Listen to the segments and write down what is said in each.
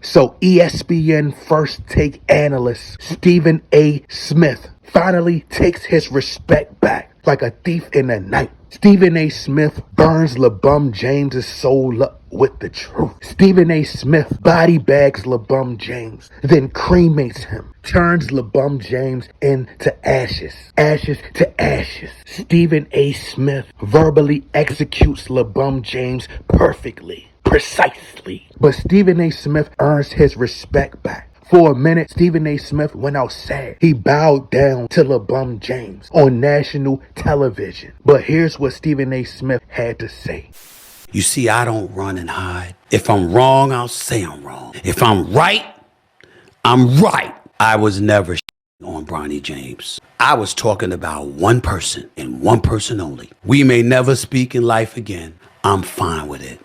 So ESPN first take analyst Stephen A.Smith finally takes his respect back like a thief in the night. Stephen A.Smith burns LeBron James' soul up with the truth. Stephen A.Smith body bags LeBron James, then cremates him, turns LeBron James into ashes, ashes to ashes. Stephen A.Smith verbally executes LeBron James perfectly, precisely. But Stephen A.Smith earns his respect back. For a minute, Stephen A. Smith went out sad. He bowed down to LeBron James on national television. But here's what Stephen A. Smith had to say. You see, I don't run and hide. If I'm wrong, I'll say I'm wrong. If I'm right, I'm right. I was never on Bronny James. I was talking about one person and one person only. We may never speak in life again. I'm fine with it.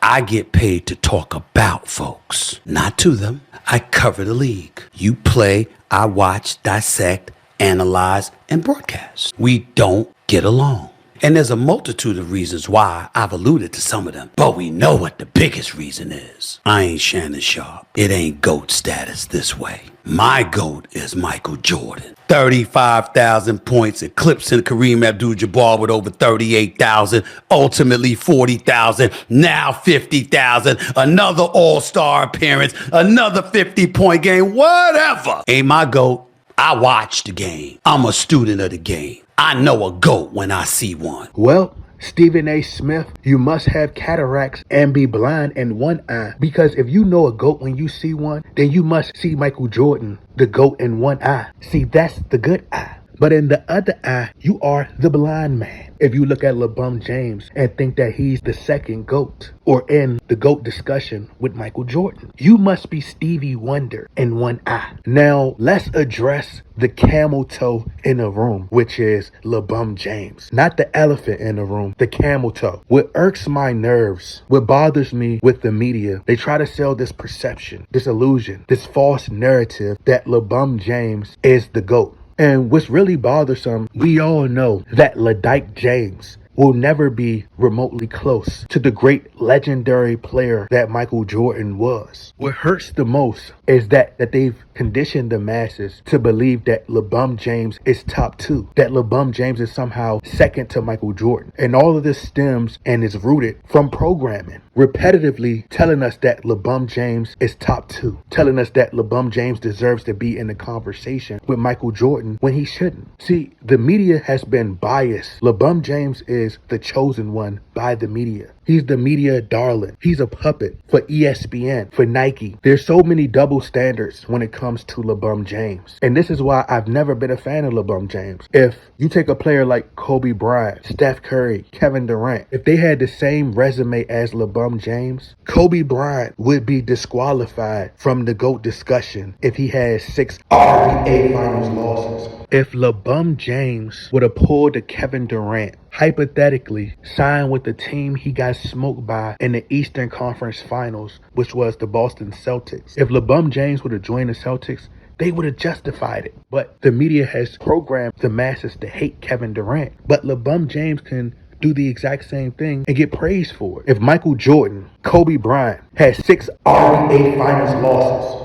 I get paid to talk about folks, not to them. I cover the league. You play, I watch, dissect, analyze, and broadcast. We don't get along. And there's a multitude of reasons why. I've alluded to some of them. But we know what the biggest reason is. I ain't Shannon Sharp. It ain't GOAT status this way. My GOAT is Michael Jordan. 35,000 points, eclipsing Kareem Abdul-Jabbar with over 38,000, ultimately 40,000, now 50,000, another all-star appearance, another 50-point game, whatever. Ain't my GOAT. I watch the game. I'm a student of the game. I know a GOAT when I see one. Well, Stephen A. Smith, you must have cataracts and be blind in one eye. Because if you know a GOAT when you see one, then you must see Michael Jordan, the GOAT, in one eye. See, that's the good eye. But in the other eye, you are the blind man. If you look at LeBron James and think that he's the second GOAT, or in the GOAT discussion with Michael Jordan, you must be Stevie Wonder in one eye. Now, let's address the camel toe in the room, which is LeBron James. Not the elephant in the room, the camel toe. What irks my nerves, what bothers me with the media, they try to sell this perception, this illusion, this false narrative that LeBron James is the GOAT. And what's really bothersome, we all know that LeDike James will never be remotely close to the great legendary player that Michael Jordan was. What hurts the most is that they've conditioned the masses to believe that LeBron James is top two, that LeBron James is somehow second to Michael Jordan. And all of this stems and is rooted from programming, repetitively telling us that LeBron James is top two, telling us that LeBron James deserves to be in the conversation with Michael Jordan when he shouldn't. See, the media has been biased. LeBron James is the chosen one by the media. He's the media darling. He's a puppet for ESPN, for Nike. There's so many double standards when it comes to LeBron James. And this is why I've never been a fan of LeBron James. If you take a player like Kobe Bryant, Steph Curry, Kevin Durant, if they had the same resume as LeBron James, Kobe Bryant would be disqualified from the GOAT discussion if he has 6 NBA Finals losses. If LeBron James would have pulled a Kevin Durant, hypothetically signed with the team he got smoked by in the Eastern Conference Finals, which was the Boston Celtics. If LeBron James would have joined the Celtics, they would have justified it. But the media has programmed the masses to hate Kevin Durant. But LeBron James can do the exact same thing and get praised for it. If Michael Jordan, Kobe Bryant had 6 NBA Finals losses,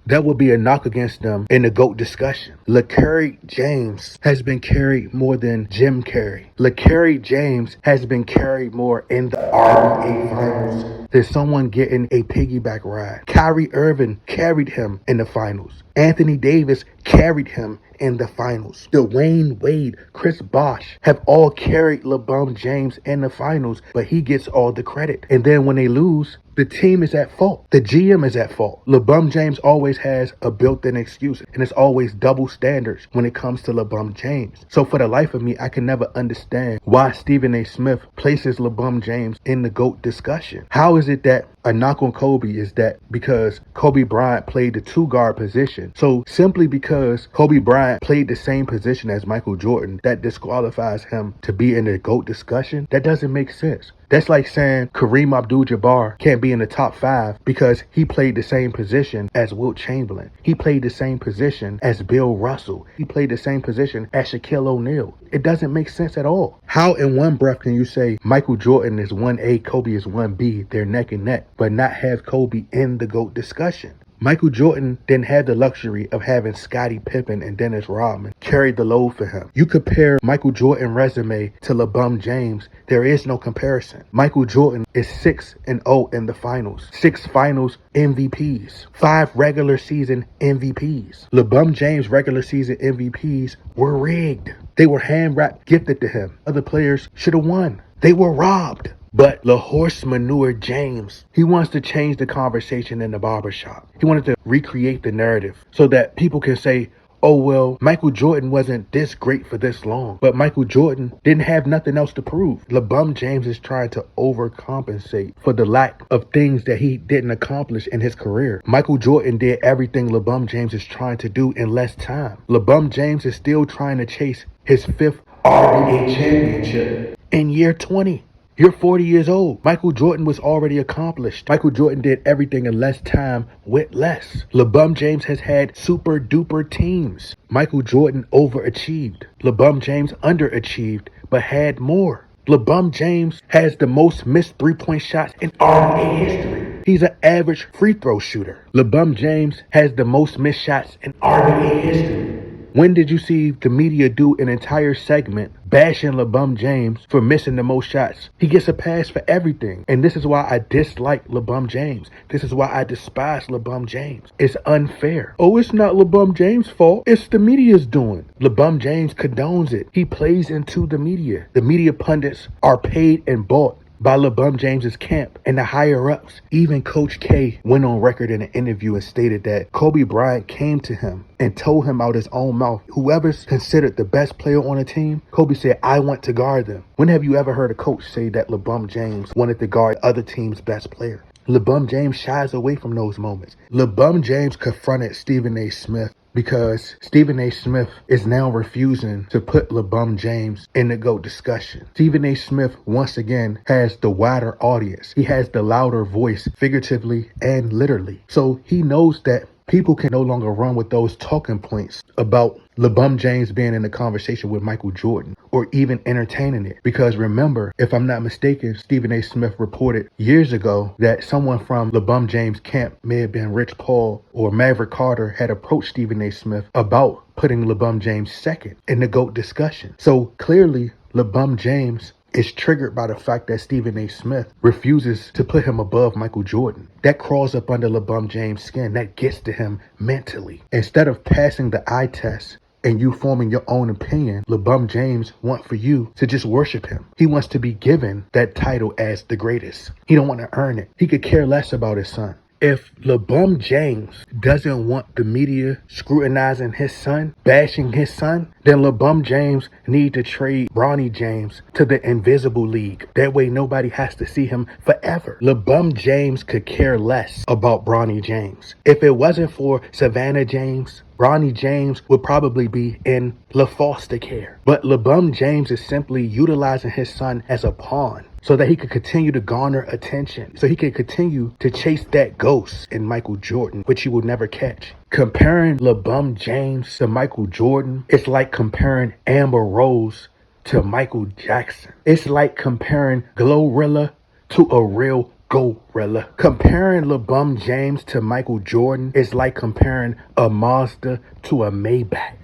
that would be a knock against them in the GOAT discussion. LeCurry James has been carried more than Jim Carrey. LeCurry James has been carried more in the NBA Finals than someone getting a piggyback ride. Kyrie Irving carried him in the finals. Anthony Davis carried him in the finals. Dwayne Wade, Chris Bosh have all carried LeBron James in the finals, but he gets all the credit. And then when they lose, the team is at fault. The GM is at fault. LeBron James always has a built-in excuse, and it's always double standards when it comes to LeBron James. So for the life of me, I can never understand why Stephen A. Smith places LeBron James in the GOAT discussion. How is it that a knock on Kobe is that because Kobe Bryant played the 2-guard position? So simply because Kobe Bryant played the same position as Michael Jordan, that disqualifies him to be in the GOAT discussion? That doesn't make sense. That's like saying Kareem Abdul-Jabbar can't be in the top 5 because he played the same position as Wilt Chamberlain. He played the same position as Bill Russell. He played the same position as Shaquille O'Neal. It doesn't make sense at all. How in one breath can you say Michael Jordan is 1A, Kobe is 1B, they're neck and neck, but not have Kobe in the GOAT discussion? Michael Jordan didn't have the luxury of having Scottie Pippen and Dennis Rodman carry the load for him. You compare Michael Jordan's resume to LeBron James, there is no comparison. Michael Jordan is 6-0 in the finals, 6 finals MVPs, 5 regular season MVPs. LeBron James' regular season MVPs were rigged. They were hand-wrapped, gifted to him. Other players should have won. They were robbed. But the horse manure James, he wants to change the conversation in the barbershop. He wanted to recreate the narrative so that people can say, oh, well, Michael Jordan wasn't this great for this long. But Michael Jordan didn't have nothing else to prove. LeBron James is trying to overcompensate for the lack of things that he didn't accomplish in his career. Michael Jordan did everything LeBron James is trying to do in less time. LeBron James is still trying to chase his 5th NBA championship in year 20. You're 40 years old. Michael Jordan was already accomplished. Michael Jordan did everything in less time with less. LeBron James has had super duper teams. Michael Jordan overachieved. LeBron James underachieved, but had more. LeBron James has the most missed 3-point shots in NBA history. He's an average free throw shooter. LeBron James has the most missed shots in NBA history. When did you see the media do an entire segment bashing LeBron James for missing the most shots? He gets a pass for everything. And this is why I dislike LeBron James. This is why I despise LeBron James. It's unfair. Oh, it's not LeBron James' fault. It's the media's doing. LeBron James condones it. He plays into the media. The media pundits are paid and bought by LeBron James's camp and the higher-ups. Even Coach K went on record in an interview and stated that Kobe Bryant came to him and told him out his own mouth, whoever's considered the best player on a team, Kobe said, I want to guard them. When have you ever heard a coach say that LeBron James wanted to guard other team's best player? LeBron James shies away from those moments. LeBron James confronted Stephen A. Smith because Stephen A. Smith is now refusing to put LeBron James in the GOAT discussion. Stephen A. Smith, once again, has the wider audience. He has the louder voice, figuratively and literally. So he knows that people can no longer run with those talking points about LeBron James being in a conversation with Michael Jordan or even entertaining it. Because remember, if I'm not mistaken, Stephen A. Smith reported years ago that someone from LeBron James' camp, may have been Rich Paul or Maverick Carter, had approached Stephen A. Smith about putting LeBron James second in the GOAT discussion. So clearly, LeBron James is triggered by the fact that Stephen A. Smith refuses to put him above Michael Jordan. That crawls up under LeBron James' skin. That gets to him mentally. Instead of passing the eye test and you forming your own opinion, LeBron James wants for you to just worship him. He wants to be given that title as the greatest. He don't want to earn it. He could care less about his son. If LeBron James doesn't want the media scrutinizing his son, bashing his son, then LeBron James need to trade Bronny James to the invisible league. That way nobody has to see him forever. LeBron James could care less about Bronny James. If it wasn't for Savannah James, Bronny James would probably be in foster care. But LeBron James is simply utilizing his son as a pawn so that he could continue to garner attention, so he can continue to chase that ghost in Michael Jordan, which he will never catch. Comparing LeBron James to Michael Jordan, it's like comparing Amber Rose to Michael Jackson. It's like comparing Glorilla to a real gorilla. Comparing LeBron James to Michael Jordan is like comparing a Mazda to a Maybach.